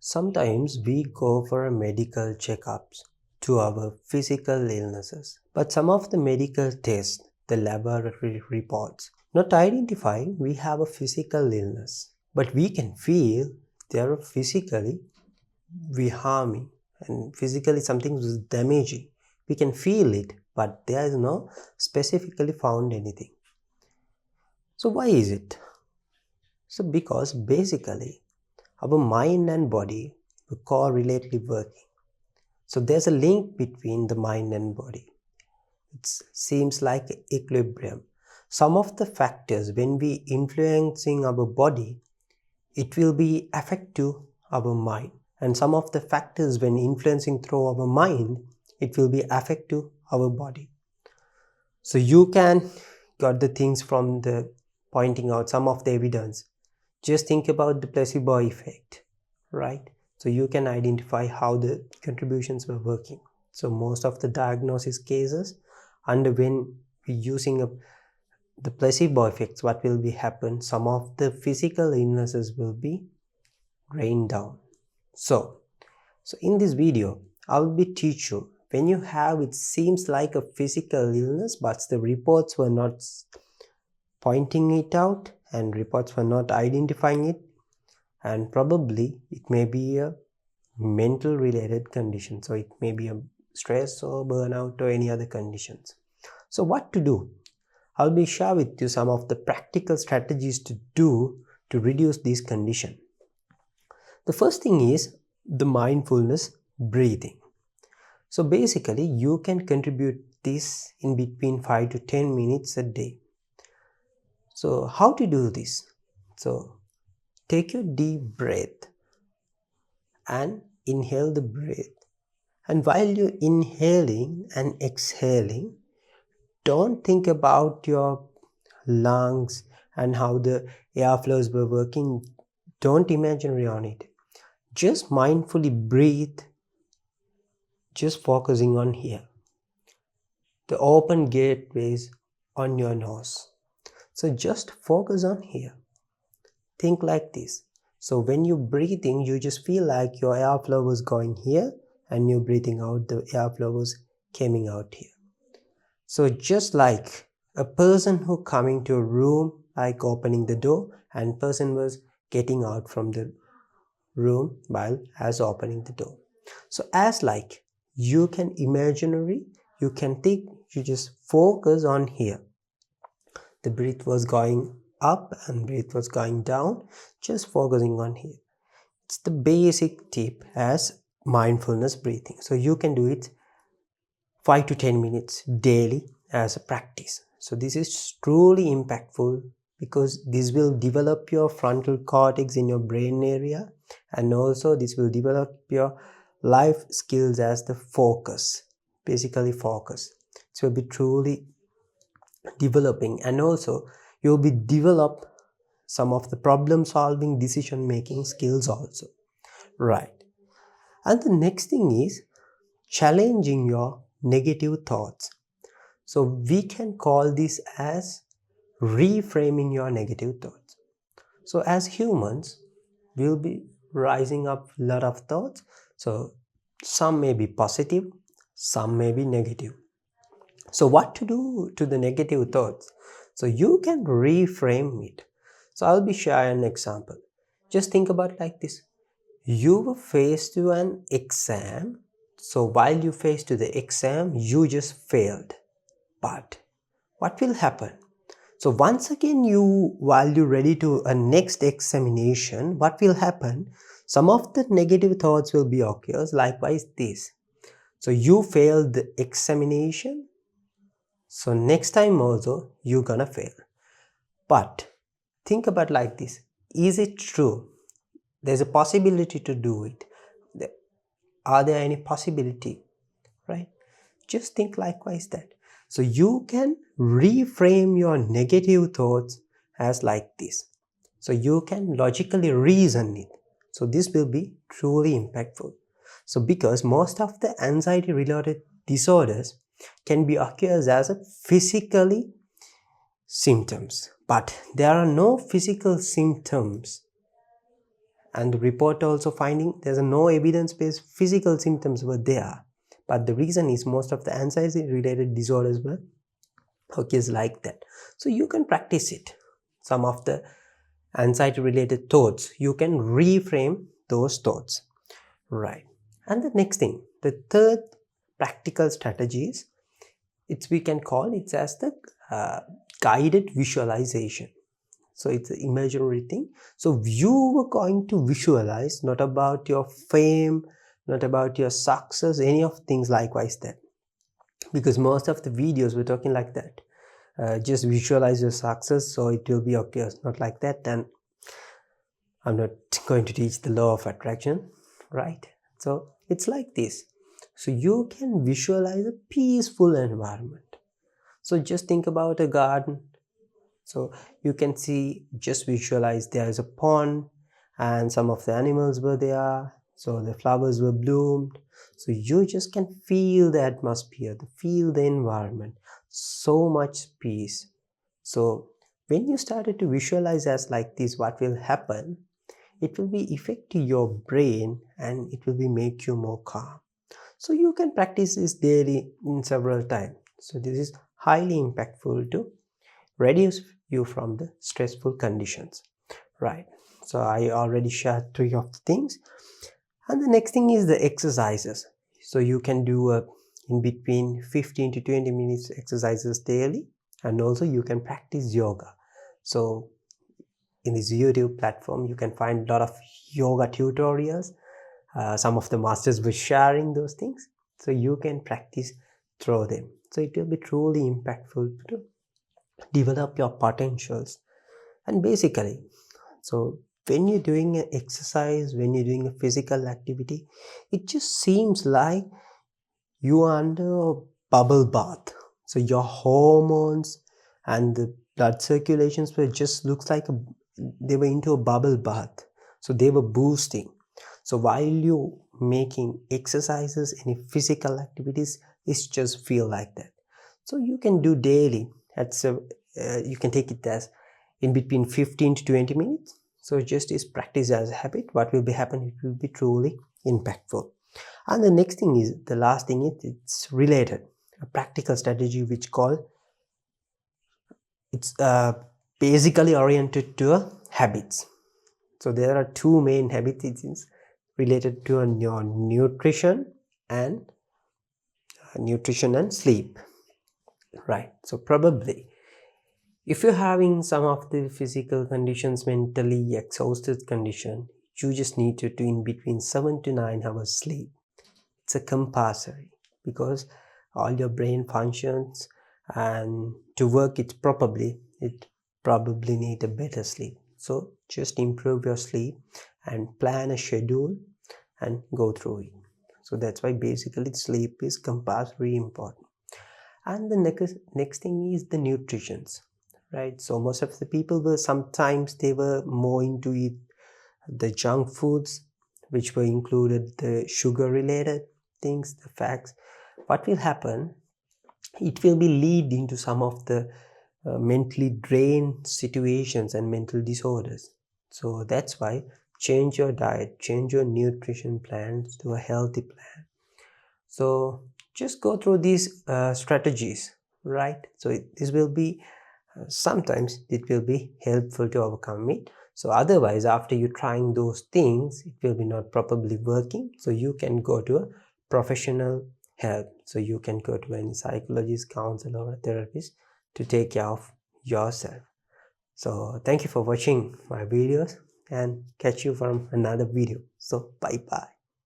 Sometimes we go for medical checkups to our physical illnesses, but some of the medical tests, the laboratory reports, not identifying we have a physical illness, but we can feel they are physically we harming and physically something is damaging. We can feel it, but there is no specifically found anything. So why is it? So because basically our mind and body are correlately working. So there's a link between the mind and body. It seems like equilibrium. Some of the factors when we influencing our body, it will be affect to our mind. And some of the factors when influencing through our mind, it will be affect to our body. So you can got the things from the pointing out some of the evidence. Just think about the placebo effect, right? So you can identify how the contributions were working. So most of the diagnosis cases, and when we using the placebo effects, what will be happen? Some of the physical illnesses will be rained down. So in this video, I will be teach you when you have it seems like a physical illness, but the reports were not pointing it out and reports were not identifying it, and probably it may be a mental related condition. So it may be a stress or burnout or any other conditions. So what to do? I'll be share with you some of the practical strategies to do to reduce this condition. The first thing is the mindfulness breathing. So basically you can contribute this in between 5 to 10 minutes a day. So how to do this? So take your deep breath and inhale the breath. And while you're inhaling and exhaling, don't think about your lungs and how the airflows were working. Don't imagine on it. Just mindfully breathe, just focusing on here. The open gateways on your nose. So just focus on here. Think like this. So when you're breathing, you just feel like your airflow was going here and you're breathing out, the airflow was coming out here. So just like a person who coming to a room, like opening the door, and person was getting out from the room while as opening the door. So as like you can imaginary, you can think, you just focus on here. The breath was going up and breath was going down, just focusing on here. It's the basic tip as mindfulness breathing. So you can do it 5 to 10 minutes daily as a practice. So this is truly impactful because this will develop your frontal cortex in your brain area, and also this will develop your life skills as the focus, basically focus. It will be truly developing, and also you'll be develop some of the problem solving decision making skills also, right? And the next thing is challenging your negative thoughts. So we can call this as reframing your negative thoughts. So as humans, we'll be rising up a lot of thoughts. So some may be positive, some may be negative. So what to do to the negative thoughts? So you can reframe it. So I'll be sharing an example. Just think about it like this. You were faced to an exam. So while you faced to the exam, you just failed. But what will happen? So once again, while you're ready to a next examination, what will happen? Some of the negative thoughts will be occurs. Likewise this. So you failed the examination. So next time also you're gonna fail. But think about like this. Is it true? There's a possibility to do it. Are there any possibility? Right? Just think likewise that. So you can reframe your negative thoughts as like this. So you can logically reason it. So this will be truly impactful. So because most of the anxiety related disorders can be occurs as a physically symptoms, but there are no physical symptoms And the report also finding there's no evidence-based physical symptoms were there, but the reason is most of the anxiety related disorders were occurs like that. So you can practice it. Some of the anxiety related thoughts, you can reframe those thoughts, right? And the next thing, the third practical strategy is, we can call it as the guided visualization. So it's an imaginary thing. So you were going to visualize not about your fame, not about your success, any of things likewise that, because most of the videos we're talking like that, just visualize your success so it will be okay. It's not like that, then I'm not going to teach the law of attraction, right? So it's like this. So you can visualize a peaceful environment. So just think about a garden. So you can see, just visualize there is a pond and some of the animals were there. So the flowers were bloomed. So you just can feel the atmosphere, feel the environment, so much peace. So when you started to visualize as like this, what will happen? It will be affect your brain and it will be make you more calm. So you can practice this daily in several times. So this is highly impactful to reduce you from the stressful conditions, right? So I already shared 3 of the things. And the next thing is the exercises. So you can do in between 15 to 20 minutes exercises daily, and also you can practice yoga. So in this YouTube platform you can find a lot of yoga tutorials. Some of the masters were sharing those things, so you can practice through them. So it will be truly impactful to develop your potentials. And basically, so when you're doing an exercise, when you're doing a physical activity, it just seems like you are under a bubble bath. So your hormones and the blood circulations were just looks like they were into a bubble bath. So they were boosting. So while you making exercises, any physical activities, it's just feel like that. So you can do daily. You can take it as in between 15 to 20 minutes. So just is practice as a habit. What will be happen? It will be truly impactful. And the next thing is, the last thing is, it's related, a practical strategy which called, it's basically oriented to habits. So there are 2 main habits. It's related to your nutrition and sleep, right? So probably if you're having some of the physical conditions, mentally exhausted condition, you just need to do in between 7 to 9 hours sleep. It's a compulsory, because all your brain functions, and to work it probably need a better sleep. So just improve your sleep and plan a schedule and go through it. So that's why basically sleep is compulsory important. And the next thing is the nutritions, right? So most of the people were, sometimes they were more into it, the junk foods, which were included the sugar related things, the fats. What will happen? It will be lead into some of the mentally drained situations and mental disorders. So that's why change your diet, change your nutrition plans to a healthy plan. So just go through these strategies, right? So this will be sometimes it will be helpful to overcome it. So otherwise, after you trying those things, it will be not properly working. So you can go to a professional help. So you can go to any psychologist, counselor, or a therapist to take care of yourself. So thank you for watching my videos, and catch you from another video. So bye bye.